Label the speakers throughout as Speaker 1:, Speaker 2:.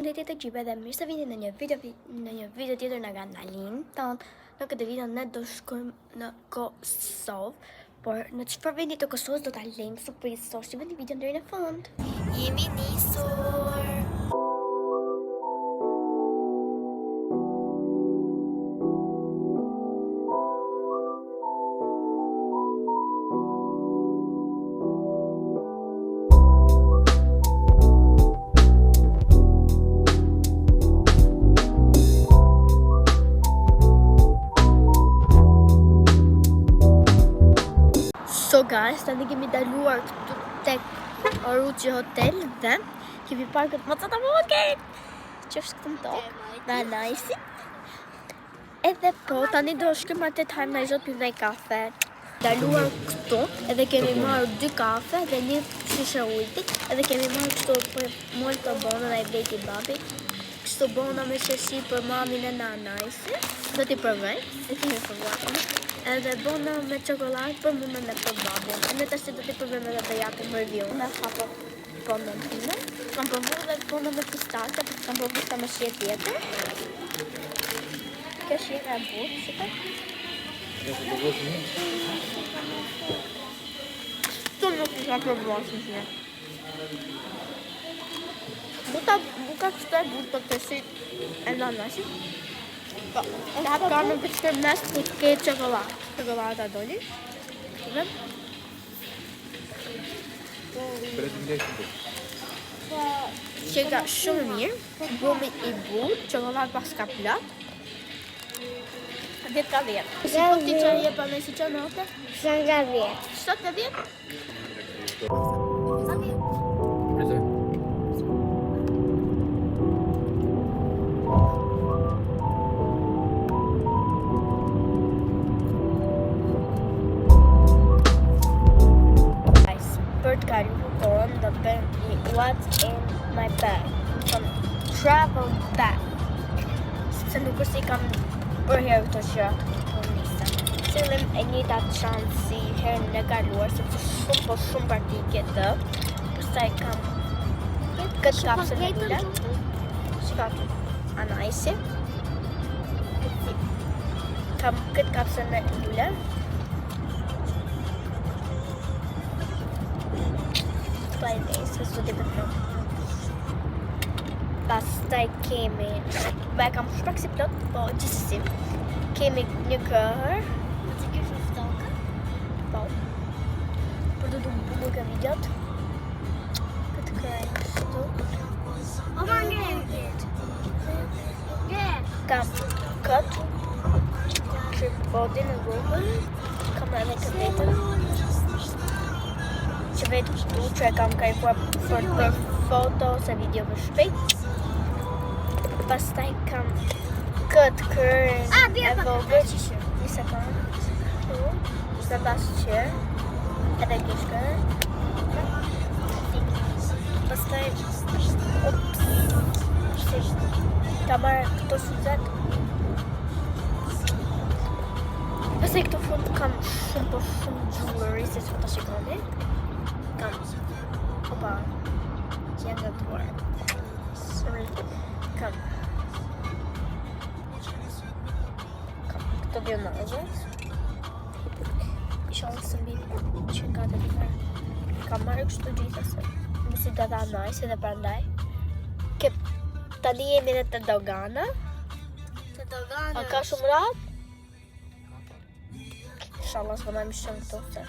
Speaker 1: Përshëndetje të gjithëve dhe mirë se vini në një video tjetër në kanalin tonë. Në këtë video ne do shkojmë në Kosovë, por në çfarë vendi të Kosovës do ta lejmë surprizë, so shihni videon deri në fund. Jemi nisur. So guys, tani kemi daluar këtu tek Oruçi Hotel dhe kemi parë këtë moca të vogël. Që është këtë më tokë, nice. Edhe po, tani do shkojmë atë të hajmë në pijmë kafe. Daluar këtu, edhe kemi marrë 2 kafe dhe 1 shishe ujiti, edhe kemi marrë këtu për molto bono dhe i bleti babi. Kështu bono me sheshi për mamin e nanajsi. Do t'i provoj, e kemi provuar. Edhe bono me çokoladë për mumën e për babin. E ne tash do t'i provojmë edhe të japim review. Me hapo bono time. Kam provuar edhe bono me pistaqe, por kam provuar me shije tjetër. Kjo shije e bukur, super. Këto nuk i ka provuar shije. Buka kështu e bukur të si e nanasi. Po, e hap kamën për që mes të ke çokoladë. Çokolada doli. Dhe? Qeka shumë mirë, bumi i butë, çokoladë pas ka plot. 10 ka 10. Si po ti që je për me si që note?
Speaker 2: 7 nga 10.
Speaker 1: 7 nga 10? What's in my bag? Some travel bag. Sepse nuk është i kam bërë herë këto gjëra për nisë. Cilën e njëjta çantë si herën e kaluar, sepse shumë partike të. Pastaj kam këtë kapsën e lule. Shikatu, anajsi. Kam këtë kapsën e lule. Pastaj kemi, kam shpak si plot, po gjithsesi. Kemi një kërë.
Speaker 2: Që kështë ftoka?
Speaker 1: Po. Për do të bukur ka videot. Këtë kërë e kështu.
Speaker 2: O ma nërgjit.
Speaker 1: Kam këtë. Tripodin në rrugën. Kam edhe këtë vetën. Që vetë këtu që e kam kajfuar për foto ose video më shpejt. Pastaj kam këtë kërën e vogël. Një sekundë. Se pas që edhe kish kërën. Pastaj ka marrë këto suzet. Pastaj këto fund kam shumë jewelry, se që të shikoni. Kam opa që janë gatuar. Sorry. Kam këto bjonazhe. Ishallah së mbi që nga të të kam marrë kështu gjitha se më si të dha najse dhe prandaj. Tani jemi dhe të dogana.
Speaker 2: Të dogana.
Speaker 1: A ka shumë ratë? Ishallah së vënajmë shumë këto se.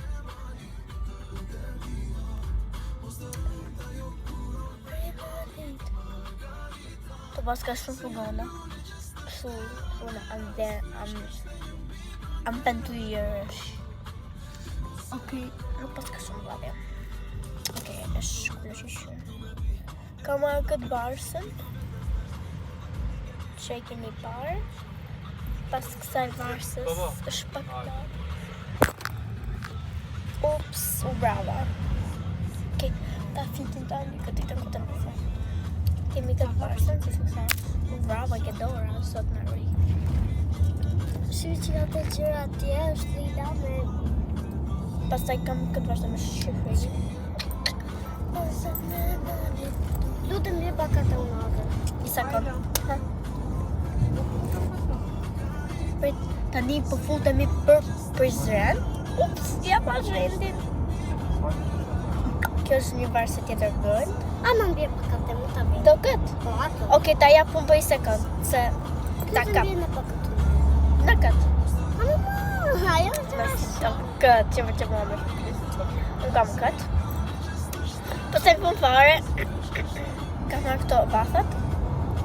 Speaker 1: Të pas ka shumë fugana. Kështu, I'm pentuirësh. Okej, nuk pas ka shumë vade. Okej, është shkullë shumë. Ka marrë këtë barsën. Që e keni parë. Pas kësaj barsës është pak plot. Ups, u brava. Okej, ta fitin të një këtë i të këtë në fund. Kemi këtë barsën, që shumë sa brava ke dora, sot në rri.
Speaker 2: Shqy që ka të gjëra atje, është lila me...
Speaker 1: Pastaj kam këtë barsën me shqyri.
Speaker 2: Lutem bje baka të unave.
Speaker 1: Një sekund. Tani po futemi për Prizren. Ups, ja pa zhendin. Kjo është një varse tjetër vënd.
Speaker 2: A më mbje për këtë mu të bëjnë.
Speaker 1: Do këtë?
Speaker 2: Po ato.
Speaker 1: Oke, ta ja pun për një sekund. Se ta
Speaker 2: Këtë
Speaker 1: kam.
Speaker 2: mbje në për këtë.
Speaker 1: Në këtë.
Speaker 2: A më ma, ajo të
Speaker 1: Këtë, që më më. Unë kam këtë. Po se pun fare. Ka nga këto vathat.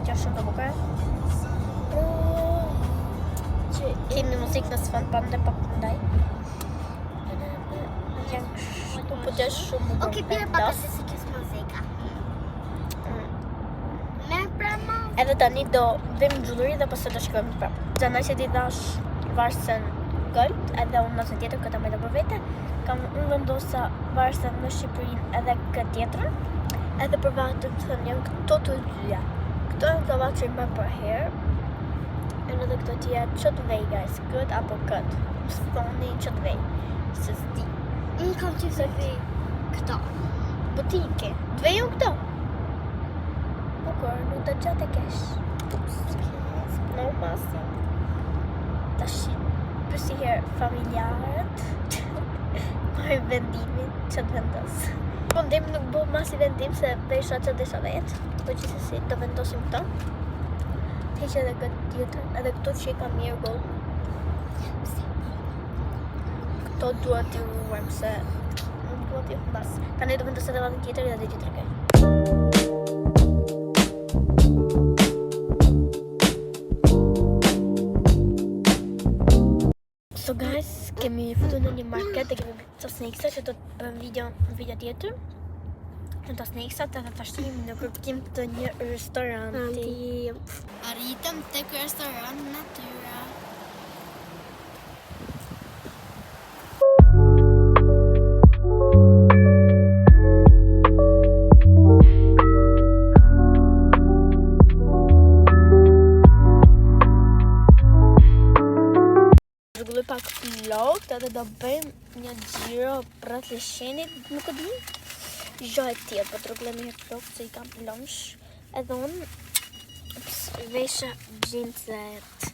Speaker 1: Që është shumë të bukara. Kemi muzikë në sfond pande pa ndaj. Janë kështu po të shumë më
Speaker 2: Oke, pire pa këtë si kësë muzika. Merë pra ma.
Speaker 1: Edhe tani do vim në gjulluri dhe pas do shkojmë prapë. Zanaj që ti dash varsën gold, edhe unë nëse tjetër këta me të për vete. Unë vendosa varsën në Shqipërinë edhe këtë tjetër. Edhe për vatën të thënë janë këto të dyja. Këto janë të vatë që i më për herë. Edhe këto tja që të vej, guys, këtë apo këtë. Së thoni që të vej, se s'di.
Speaker 2: Unë kam që se vi këto.
Speaker 1: Butike, të vejon këto. Bukur, nuk të gjatë e kesh. No masi. Tash, përsi herë familjarët, marrë vendimin që të vendos. Vendim nuk bo masi vendim se vesha që desha vetë, po që se si të vendosim këto. Heqë edhe këtë tjetër, edhe këto që i ka mirë gold. Këto duhet t'i ruajmë se nuk duhet t'i mbas. Tani do vendos edhe vatën tjetër edhe tjetër kej. So guys, kemi futur në një market dhe kemi të snakesa që do të bëjmë video tjetër. Në të snakesat edhe të shtimi në kërkim të një restoranti. Arritëm tek restorant Natyra. Rregulloj pak plot edhe do bëjmë një xhiro rreth lëshenit, nuk e di. Gjë e tjetër, po të rregullojmë një plot se i kam plonsh. Edhe unë vesha jeanset.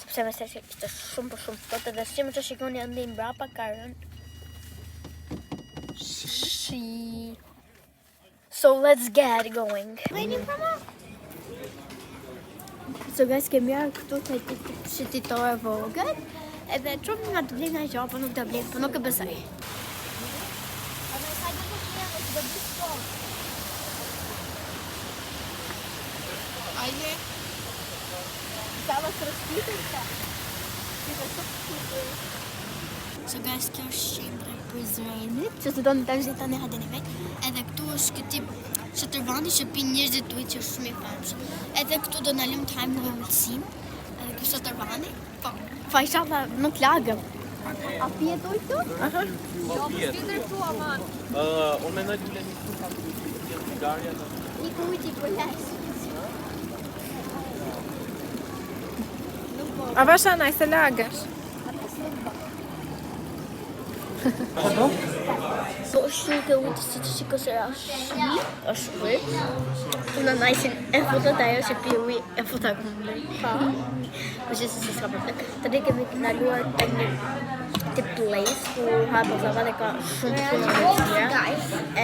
Speaker 1: Sepse me se ishte shumë për shumë plot edhe si më që shikoni andi mbrapa ka rënë shi. So let's get going.
Speaker 2: Vejnim pra ma.
Speaker 1: So guys, kemi arë këtu të shititore vogët. Edhe shumë nga të blejnë nga po nuk të blejnë, po nuk e besoj. Ajde. Sama së rështitë ka. So guys, kjo është qendra e Prizrenit, që se do në tash dhe tani hadin e vetë. Edhe këtu është këti shëtërvandi që pi njerëzit tuaj që është shumë i famshëm. Edhe këtu do në lëmë të hajmë në vëllësim. Edhe kjo shëtërvandi. Po, inshallah nuk lagëm. A pije tuaj këtu? Aha.
Speaker 3: Jo, s'kender këtu aman. Unë mendoj të bleni këtu ka të Bulgaria.
Speaker 1: I kujti për lesh.
Speaker 3: A vasha naj se lagësh?
Speaker 1: Po është ke ujtë si që shiko se është është ujtë. Unë najsin e futat ajo që pi ujtë e futat këmë. Po që se s'ka përfek. Të ne kemi knaluar të një tip place ku hapa zava dhe ka shumë të tjera.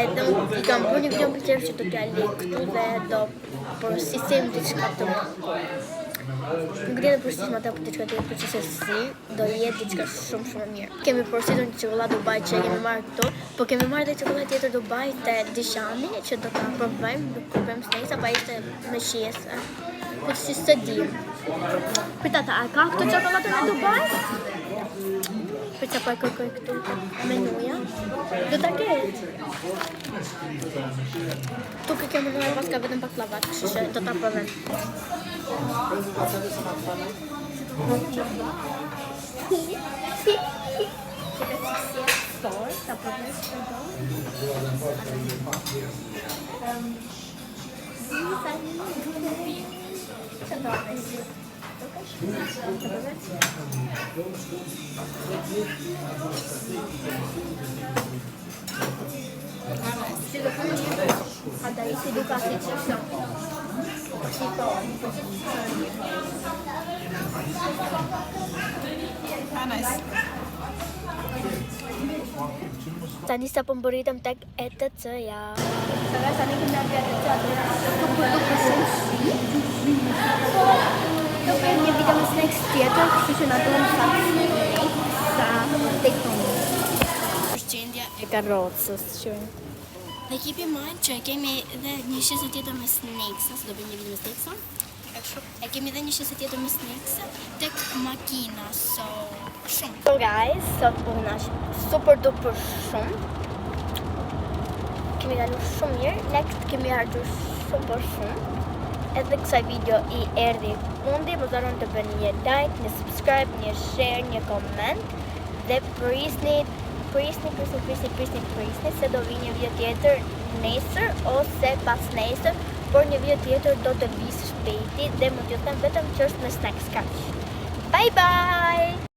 Speaker 1: Edhe i kam bërë një video për tjerë që do t'ja li këtu dhe do përësisim diçka të më. Nuk dhe përësisim ata për diçka tjetër për që se si do jetë diçka shumë mirë. Kemi përësitur një çokoladë Dubai që kemi marrë këtu, po kemi marrë dhe çokoladë tjetër Dubai të dyqani që do ta provojmë, do kupojmë snejsa, pa ishte me shiese. Po që së dim. Pita ta, a ka këtu çokoladë në Dubai? Për që pa e kërkoj këtu menuja, do ta ketë. Tuk e kemë menuja pas ka vetëm baklavat, kështu që do ta provojmë. Ta provojmë
Speaker 3: Nice.
Speaker 1: Tani sa po mbërritëm tek ETC-ja. Tani kemi ardhur te ETC, shumë shi. Do bëjmë një video me snacks tjetër, kështu që na duhen sa tek tonë.
Speaker 2: Përqendja
Speaker 1: E karrocës, që
Speaker 2: dhe keep in mind që kemi edhe një shisë tjetër me snacks, do bëjmë një video me snacks. E kemi edhe një shisë tjetër me snacks tek makina, so shumë.
Speaker 1: So guys, sot po nash super duper shumë. Kemi kaluar shumë mirë, next kemi ardhur super shumë. Edhe kësaj video i erdhi fundi, mos harroni të bëni një like, një subscribe, një share, një comment dhe prisni se do vi një video tjetër nesër ose pas nesër, por një video tjetër do të vi shpejti dhe mund t'ju them vetëm që është në snacks kaq. Bye bye!